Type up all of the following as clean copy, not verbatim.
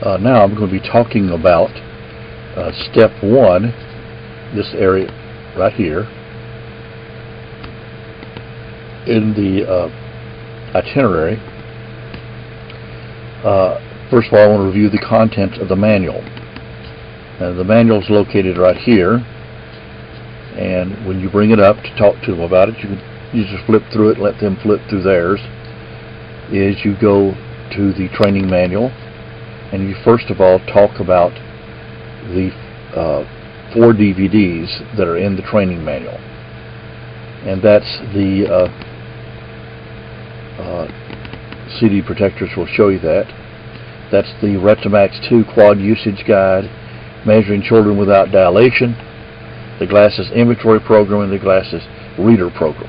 Now I'm going to be talking about step 1, this area right here in the itinerary. First of all, I want to review the contents of the manual. The manual is located right here, and when you bring it up to talk to them about it, you just flip through it and let them flip through theirs. Is you go to the training manual, and you first of all talk about the 4 DVDs that are in the training manual, and that's the CD protectors will show you that. That's the Retamax 2 Quad Usage Guide, Measuring Children Without Dilation, the Glasses Inventory Program, and the Glasses Reader Program.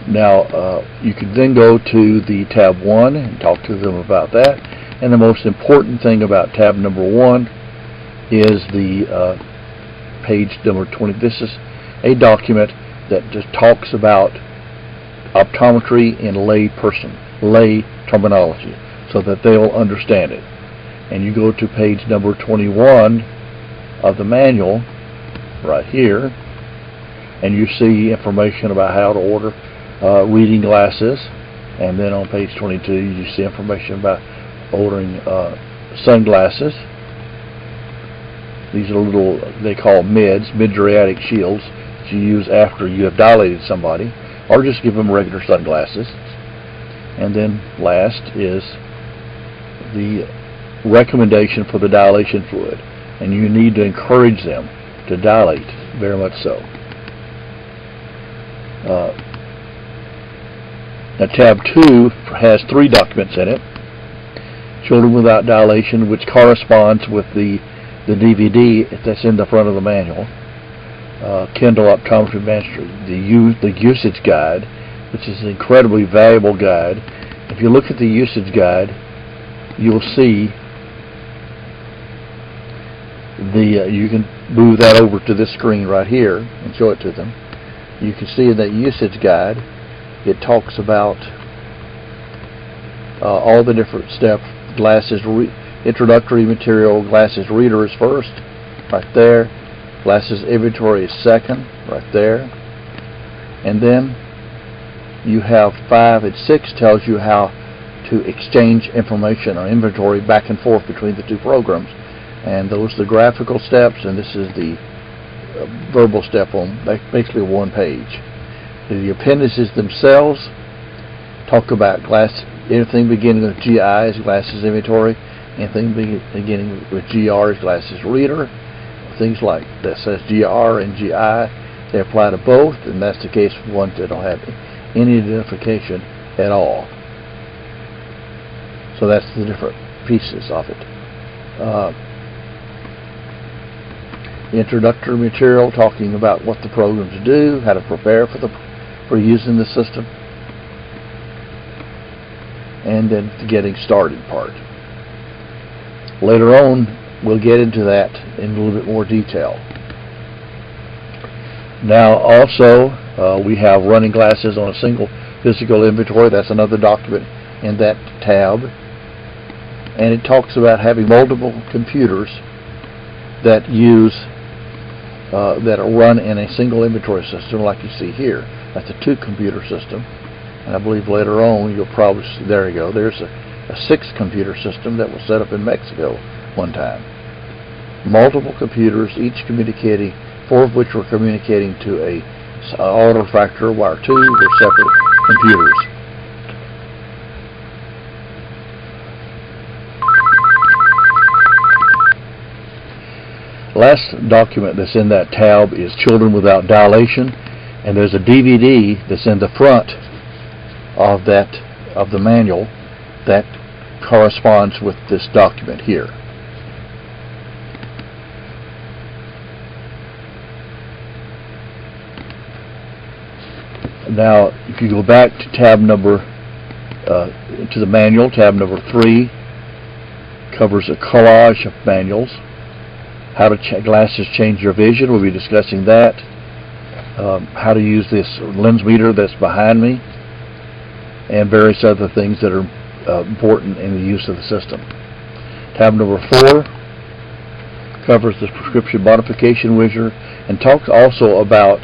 Now, you can then go to the tab 1 and talk to them about that. And the most important thing about tab number 1 is the page number 20. This is a document that just talks about optometry in lay terminology, so that they'll understand it. And you go to page number 21 of the manual right here, and you see information about how to order reading glasses. And then on page 22 you see information about ordering sunglasses. These are little, they call MIDS, mid-uriatic shields, that you use after you have dilated somebody, or just give them regular sunglasses. And then last is the recommendation for the dilation fluid, and you need to encourage them to dilate, very much so. Now tab 2 has 3 documents in it. Children Without Dilation, which corresponds with the DVD that's in the front of the manual. Kindle Optometry Mastery, the Usage Guide, which is an incredibly valuable guide. If you look at the Usage Guide, you'll see you can move that over to this screen right here and show it to them. You can see in that Usage Guide, it talks about all the different steps. Glasses introductory material, glasses reader is first, right there. Glasses inventory is second, right there. And then you have 5 and 6 tells you how to exchange information or inventory back and forth between the 2 programs. And those are the graphical steps, and this is the verbal step on basically 1 page. The appendices themselves talk about anything beginning with GI is glasses inventory, anything beginning with GR is glasses reader. Things like that says GR and GI, they apply to both, and that's the case for ones that don't have any identification at all. So that's the different pieces of it. The introductory material talking about what the programs do, how to prepare for using the system, and then the getting started part. Later on, we'll get into that in a little bit more detail. Now, also, we have running glasses on a single physical inventory. That's another document in that tab. And it talks about having multiple computers that that are run in a single inventory system, like you see here. That's a 2-computer system. And I believe later on you'll probably see, there you go, there's a 6-computer system that was set up in Mexico one time. Multiple computers, each communicating, 4 of which were communicating to a auto factor, while 2 were separate computers. Last document that's in that tab is Children Without Dilation, and there's a DVD that's in the front of the manual that corresponds with this document here. Now, if you go back to tab number to the manual, tab number 3 covers a collage of manuals. How to glasses change your vision, we'll be discussing that. How to use this lens meter that's behind me, and various other things that are important in the use of the system. Tab number 4 covers the prescription modification wizard and talks also about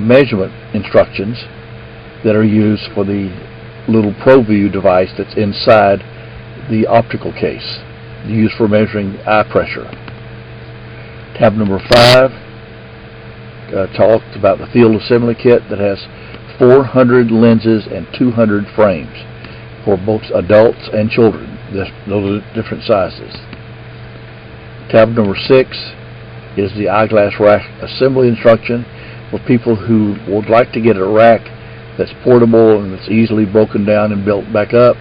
measurement instructions that are used for the little ProView device that's inside the optical case, used for measuring eye pressure. Tab number 5 talks about the field assembly kit that has 400 lenses and 200 frames for both adults and children. Those are different sizes. Tab number 6 is the eyeglass rack assembly instruction for people who would like to get a rack that's portable and that's easily broken down and built back up,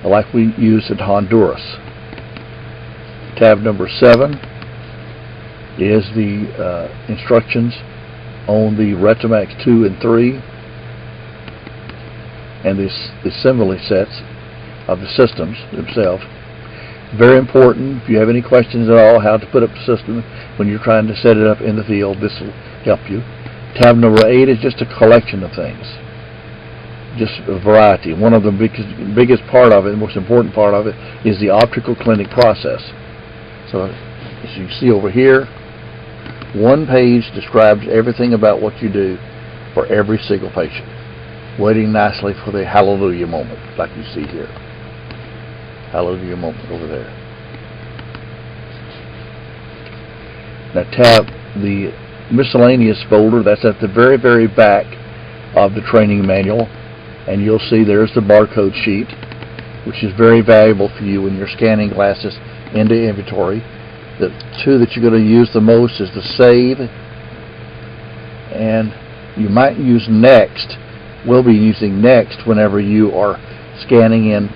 like we use at Honduras. Tab number 7 is the instructions on the Retomax 2 and 3 and the assembly sets of the systems themselves. Very important. If you have any questions at all how to put up the system when you're trying to set it up in the field, this will help you. Tab number 8 is just a collection of things, just a variety. One of the biggest part of it, the most important part of it, is the optical clinic process. So as you see over here, one page describes everything about what you do for every single patient, waiting nicely for the hallelujah moment, like you see here. Hallelujah moment over there. Now tab the miscellaneous folder, that's at the very, very back of the training manual, and you'll see there's the barcode sheet, which is very valuable for you when you're scanning glasses into inventory. The two that you're going to use the most is the save, and you might use next. We'll be using next whenever you are scanning in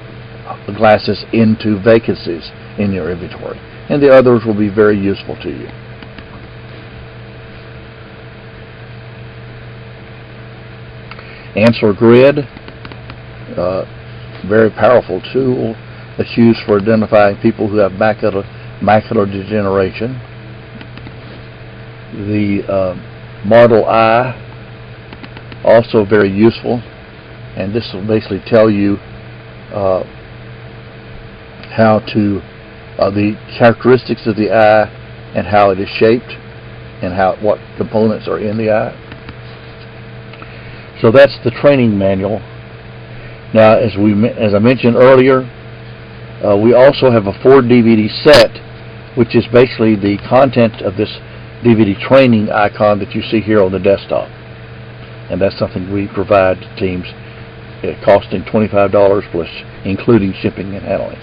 glasses into vacancies in your inventory, and the others will be very useful to you. Answer Grid, very powerful tool that's used for identifying people who have macular degeneration. The Model Eye, also very useful, and this will basically tell you how to the characteristics of the eye and how it is shaped and what components are in the eye. So that's the training manual. Now, as I mentioned earlier, we also have a 4-DVD set, which is basically the content of this DVD training icon that you see here on the desktop. And that's something we provide to teams, costing $25 plus, including shipping and handling.